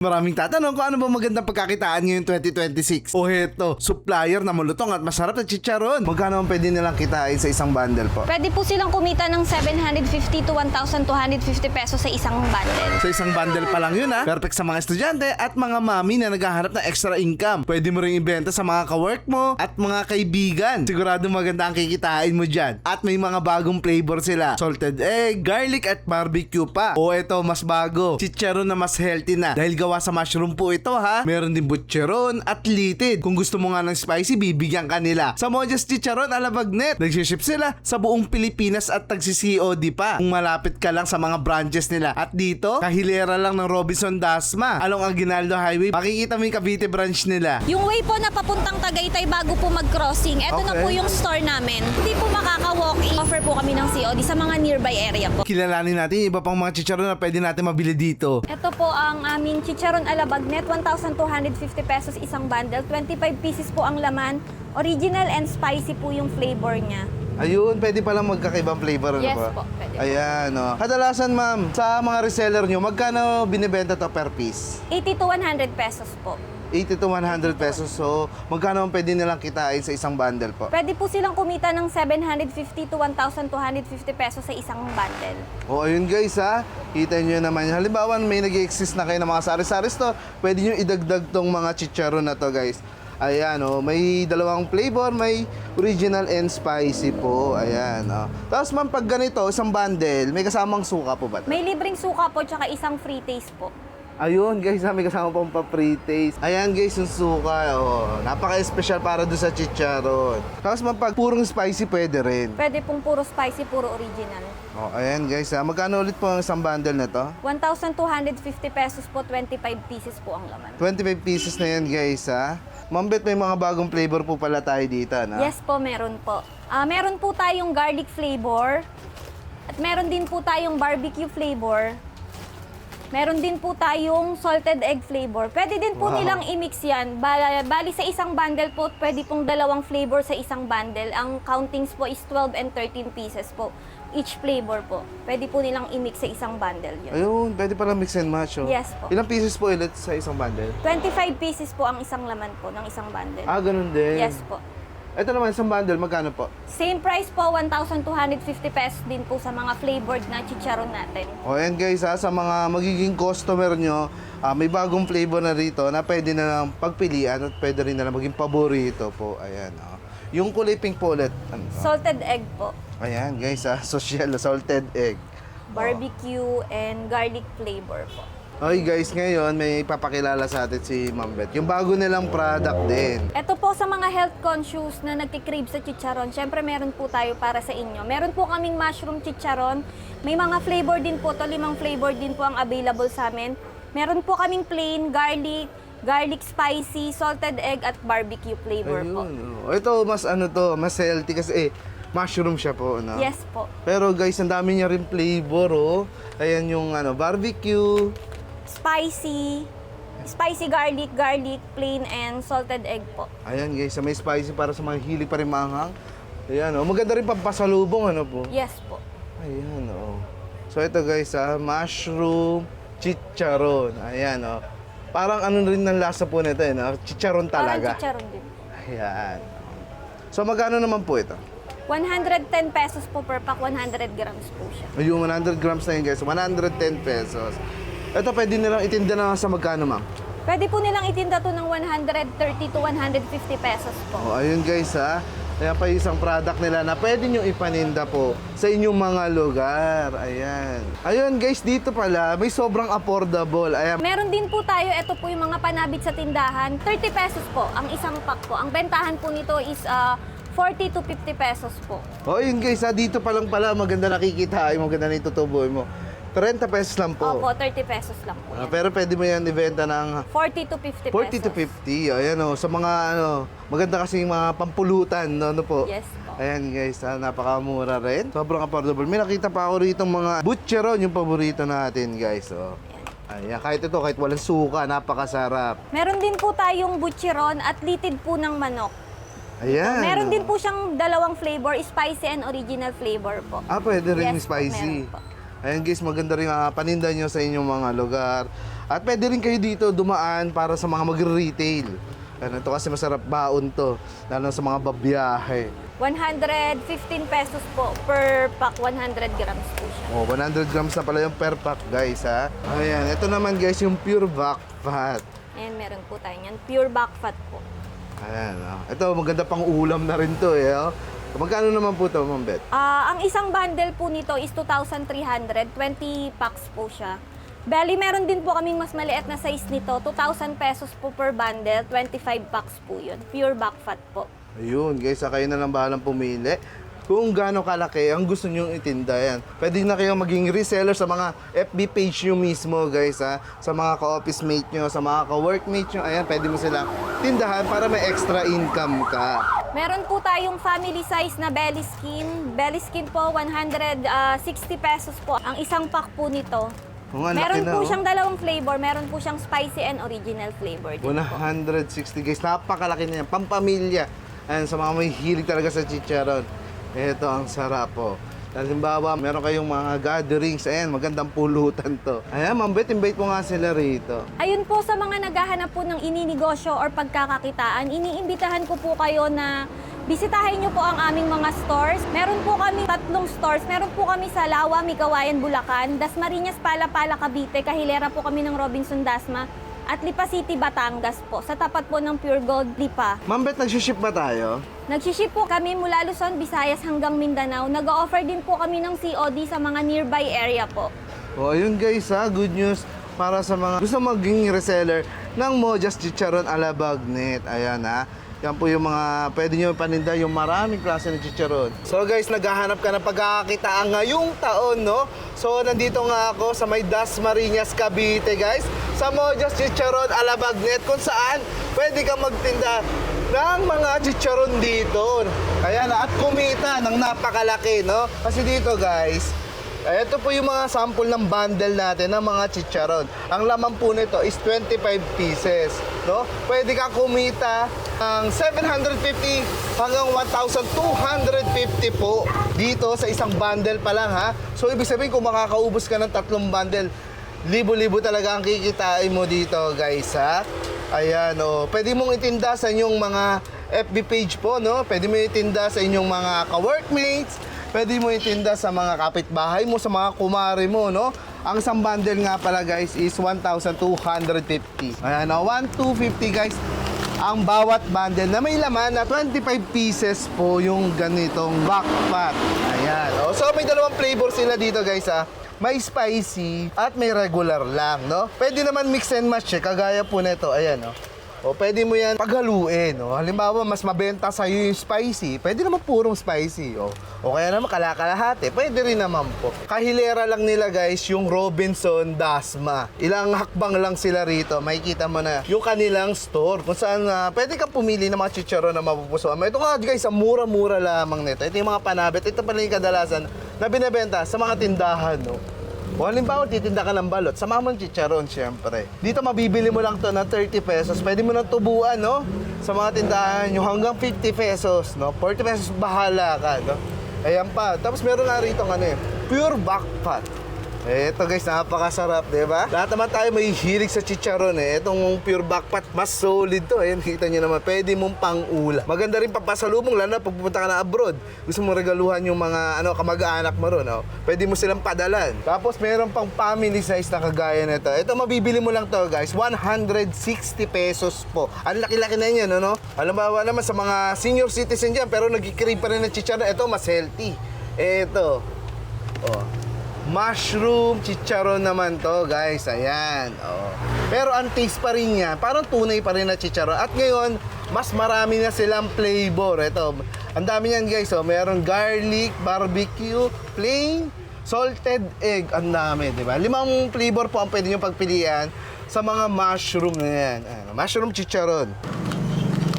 Maraming tatanong kung ano ba magandang pagkakitaan ngayon 2026. O heto, supplier na malutong at masarap na chicharon. Magkano ang pwede nilang kitain sa isang bundle po? Pwede po silang kumita ng 750 to 1,250 pesos sa isang bundle. Sa isang bundle pa lang yun ha. Perfect sa mga estudyante at mga mami na naghahanap ng extra income. Pwede mo rin ibenta sa mga kawork mo at mga kaibigan. Sigurado maganda ang kikitain mo dyan. At may mga bagong flavor sila. Salted egg, garlic at barbecue pa. O eto, mas bago. Chicharon na mas healthy na. Dahil gawa sa mushroom po ito ha. Meron din butcheron at litid. Kung gusto mo nga ng spicy, bibigyan ka nila. Sa Mojas Chicharon Alabagnet, nagsiship sila sa buong Pilipinas at tagsi-COD pa. Kung malapit ka lang sa mga branches nila. At dito, kahilera lang ng Robinson Dasma. Along Aguinaldo Highway, makikita mo yung Cavite branch nila. Yung way po na papuntang Tagaytay bago po mag-crossing, eto na Okay. po yung store namin. Hindi po makaka-walk-in. Offer po kami ng COD sa mga nearby area po. Kilalanin natin yung iba pang mga chicharon na pwede natin mabili dito. Ito po ang aming Chicharon Alabagnet, 1,250 pesos isang bundle. 25 pieces po ang laman. Original and spicy po yung flavor niya. Ayun, pwede palang magkakaibang flavor. Ano Yes ba? po, pwede po. Ayan, oh. Kadalasan ma'am, sa mga reseller nyo, magkano binibenta to per piece? 80 to 100 pesos po. 80 to 100 pesos. So, magkano ang pwede nilang kitain sa isang bundle po? Pwede po silang kumita ng 750 to 1,250 pesos sa isang bundle. O, ayun guys ha. Kita nyo naman. Halimbawa, may nag-exist na kayo ng mga sari-sari store. Pwede nyo idagdag tong mga chicharon na to guys. Ayan, oh, may dalawang flavor, may original and spicy po. Ayan, oh. Tapos ma'am, pag ganito, isang bundle, may kasamang suka po ba? May libreng suka po tsaka isang free taste po. Ayun guys, may kasama pong pa-pre-taste. Ayan guys, yung suka, oh. Napaka-special para doon sa chicharon. Tapos ma'am, pag purong spicy, pwede rin. Pwede pong puro spicy, puro original. Oh, ayan guys, ha. Magkano ulit po ang isang bundle na to? 1,250 pesos po, 25 pieces po ang laman. 25 pieces na yan guys, ha. Ma'am Bet, may mga bagong flavor po pala tayo dito, na? Yes po, meron po. Meron po tayong garlic flavor. At meron din po tayong barbecue flavor. Meron din po tayong salted egg flavor. Pwede din po Wow. nilang i-mix yan. Bali sa isang bundle po, pwede pong dalawang flavor sa isang bundle. Ang countings po is 12 and 13 pieces po. Each flavor po. Pwede po nilang i-mix sa isang bundle yun. Ayun, pwede pala mix and match, oh. Yes po. Ilang pieces po ulit sa isang bundle? 25 pieces po ang isang laman po ng isang bundle. Ah, ganun din. Yes po. Ito naman, isang bundle, magkano po? Same price po, 1,250 pesos din po sa mga flavored na chicharon natin. O yan guys ha, sa mga magiging customer nyo, may bagong flavor na rito na pwede na lang pagpilian at pwede rin na lang maging paborito po. Ayan, oh. Yung kulay pink po ulit. Ano? Salted egg po. Ayan guys ha, social salted egg. Barbecue and garlic flavor po. Okay guys, ngayon may ipapakilala sa atin si Ma'am Bet. Yung bago nilang product din. Ito po sa mga health conscious na nagkikrave sa chicharon, syempre meron po tayo para sa inyo. Meron po kaming mushroom chicharon. May mga flavor din po to, 5 flavor din po ang available sa amin. Meron po kaming plain, garlic spicy, salted egg at barbecue flavor po. Ayun, oh. Ito mas ano to, mas healthy kasi mushroom siya po, no? Yes po. Pero guys, ang dami niya rin flavor, oh. Ayan yung ano, barbecue. Spicy garlic, plain and salted egg po. Ayan guys, may spicy para sa mga hilig pa rin maanghang. Ayan, oh. Maganda rin pampasalubong, ano po? Yes po. Ayan, oh. So ito guys, mushroom chicharon. Ayan, oh. Parang ano rin ng lasa po nito, eh, no? Chicharon talaga. Parang chicharon din. Ayan. So magkano naman po ito? 110 pesos po per pack, 100 grams po siya. Yung 100 grams na yun guys, 110 pesos. Ito pwede nilang itinda na sa magkano, ma'am? Pwede po nilang itinda to ng 130 to 150 pesos po. Oh, ayun guys ha. Ayan pa yung isang product nila na pwede nyo ipaninda po sa inyong mga lugar. Ayan. Ayun guys, dito pala may sobrang affordable. Ayan. Meron din po tayo, ito po yung mga panabit sa tindahan. 30 pesos po ang isang pack po. Ang bentahan po nito is 40 to 50 pesos po. Oh, yun guys ha. Dito pa lang pala maganda nakikita. Ay, maganda na itutuboy mo. 30 pesos lang po. Opo, 30 pesos lang po yan. Pero pwede mo yan ibenta ng 40 to 50 pesos. 40 to 50. Ayan o. Sa mga ano, maganda kasi yung mga pampulutan. Ano po? Yes po. Ayan guys, napakamura rin. Sobrang affordable. May nakita pa ako rito mga butcheron, yung paborito natin guys. Oh. Ayan, kahit ito, kahit walang suka, napakasarap. Meron din po tayong butcheron at litid po ng manok. Ayan. Meron din po siyang dalawang flavor, spicy and original flavor po. Ah, pwede rin yung Yes po, spicy. meron po. Ayan guys, maganda rin paninda nyo sa inyong mga lugar. At pwede rin kayo dito dumaan para sa mga magre-retail. Ano, ito kasi masarap baon to, lalo sa mga babiyahe. 115 pesos po per pack, 100 grams po siya. Oh, 100 grams na pala yung per pack, guys, ha. Ayan, ito naman, guys, yung pure back fat. Ayan, meron po tayo niyan. Pure back fat po. Ayan, oh. Ito, maganda pang ulam na rin to, eh. Oh. Magkano naman po to, Ma'am Bet? Ang isang bundle po nito is 2,300, 20 packs po siya. Bali, meron din po kaming mas maliit na size nito, 2,000 pesos po per bundle, 25 packs po yun. Pure back fat po. Ayun, guys, kayo na lang bahalang pumili kung gaano kalaki ang gusto nyong itinda. Yan. Pwede na kayong maging reseller sa mga FB page nyo mismo, guys, ha? Sa mga ka-office mate nyo, sa mga ka-workmate nyo. Ayan, pwede mo silang tindahan para may extra income ka. Meron po tayong family size na belly skin. Belly skin po, 160 pesos po. Ang isang pack po nito. Oh, ang laki Meron na, po oh. siyang dalawang flavor. Meron po siyang spicy and original flavor din po. 160, guys. Napakalaki na yan. Pampamilya. Ayan, sa mga may hilig talaga sa chicharon. Ito, ang sarap po. Halimbawa, meron kayong mga gatherings. Ayan, magandang pulutan to. Ayan, Ma'am Bet, invite mo nga sila rito. Ayun po, sa mga naghahanap po ng ininegosyo or pagkakakitaan, iniimbitahan ko po kayo na bisitahin niyo po ang aming mga stores. Meron po kami 3 stores. Meron po kami sa Lawa, Micawayan, Bulacan, Dasmariñas, Palapala, Cavite, Kahilera po kami ng Robinson Dasma, at Lipa City, Batangas po, sa tapat po ng Pure Gold Lipa. Ma'am Bet, nag-ship ba tayo? Nag-ship po kami mula Luzon, Visayas hanggang Mindanao. Nag-offer din po kami ng COD sa mga nearby area po. O, ayun guys, ha, good news para sa mga gusto maging reseller ng Mojas Chicharon ala Bagnet. Ayan, ha. Yan po yung mga pwede nyo paninda, yung maraming klase ng chicharon. So guys, naghahanap ka ng pagkakakitaan ngayong taon, no? So nandito nga ako sa may Dasmariñas, Cavite, guys, sa Mojas Chicharon ala Bagnet, kung saan pwede kang magtinda ng mga chicharon dito. Ayan, at kumita ng napakalaki, no? Kasi dito, guys, ito po yung mga sample ng bundle natin ng mga chicharon. Ang laman po nito is 25 pieces, no? Pwede ka kumita ng 750 hanggang 1,250 po dito sa isang bundle pa lang, ha? So ibig sabihin, kung makakaubos ka ng 3 bundle, libo-libo talaga ang kikitain mo dito, guys, ha? Ayan, oh. Pwede mong itinda sa inyong mga FB page po, no? Pwede mo itinda sa inyong mga ka-workmates. Pwede mo itinda sa mga kapitbahay mo, sa mga kumare mo, no? Ang isang bundle nga pala, guys, is 1,250. Ayan, 1,250, guys, ang bawat bundle na may laman na 25 pieces po yung ganitong back fat. Ayan, oh. So may dalawang flavor sila dito, guys, ha? May spicy at may regular lang, no? Pwede naman mix and match, eh, kagaya po nito. Ayan, no? O, pwede mo yan paghaluin, no? Halimbawa, mas mabenta sa'yo yung spicy, pwede naman purong spicy, o kaya naman kalakalahati, pwede rin naman po. Kahilera lang nila, guys, yung Robinson Dasma. Ilang hakbang lang sila rito, makikita mo na yung kanilang store, kung saan pwede kang pumili ng mga chicharon na mapupusuan. Ito nga, guys, ang mura-mura lamang nito. Ito yung mga panabit, ito pala yung kadalasan na binibenta sa mga tindahan, no? O halimbawa, titinda ka ng balot, sama mo ng chicharon, syempre. Dito, mabibili mo lang to na 30 pesos. Pwede mo nang tubuan, no? Sa mga tindahan nyo, hanggang 50 pesos, no? 40 pesos, bahala ka, no? Ayan pa. Tapos meron nga rito, pure back fat. Ito, guys, napakasarap, di ba? Lahat naman tayo may hilig sa chicharon, eh. Itong pure back fat, mas solid to. Ayan, kita nyo naman, pwede mong pang-ula. Maganda rin papasalubong, lalo na pag pupunta ka na abroad. Gusto mo regaluhan yung mga kamag-anak mo ron, no? Pwede mo silang padalan. Tapos meron pang family size na kagaya nito. Ito, mabibili mo lang to, guys, 160 pesos po. Ang laki-laki na yan, no? Alam mo naman sa mga senior citizen dyan, pero nag-crave pa rin ng chicharon. Ito, mas healthy. Ito, mushroom chicharon naman to, guys. Ayan, pero ang taste pa rin niya, parang tunay pa rin na chicharon. At ngayon, mas marami na silang flavor. Ito, ang dami niyan, guys. Meron garlic, barbecue, plain, salted egg. Ang dami, di ba? 5 flavor po ang pwede nyo pagpilian sa mga mushroom na yan. Mushroom chicharon.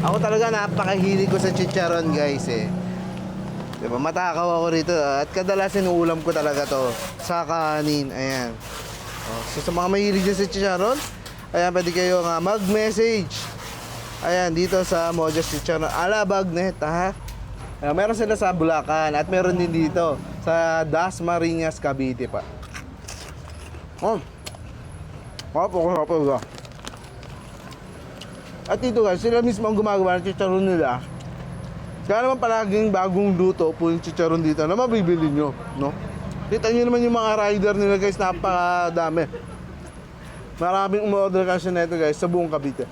Ako talaga napakahilig ko sa chicharon, guys, eh. Diba, matakaw ako rito, at kadalasan ulam ko talaga to sa kanin. Ayan. So sa mga mahilig dyan sa chicharon, ayan, pwede kayo nga mag-message. Ayan, dito sa Mojas Chicharon ala Bagnet, ha? Ayan, meron sila sa Bulacan at meron din dito sa Dasmariñas, Cavite pa. Kapag. At dito guys, sila mismo ang gumagawa ng chicharon nila. Kaya naman palaging bagong luto po yung chicharon dito na mabibili nyo, no? Kita nyo naman yung mga rider nila guys, napakadami. Maraming umorder kasi na ito guys sa buong Cavite.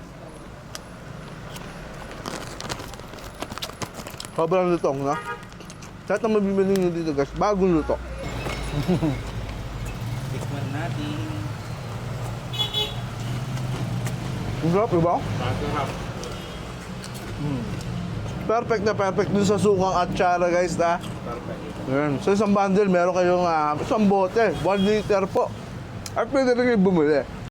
Sobrang lutong, no? Lahat ng mabibili nyo dito guys, bagong luto. Tikman natin. Ang sarap, diba? Masarap. Perfect na perfect dun sa sukang atsara guys, ha? Perfect. Ayan. So isang bundle, meron kayong isang bote, 1 liter po. At pwede rin kayo bumili.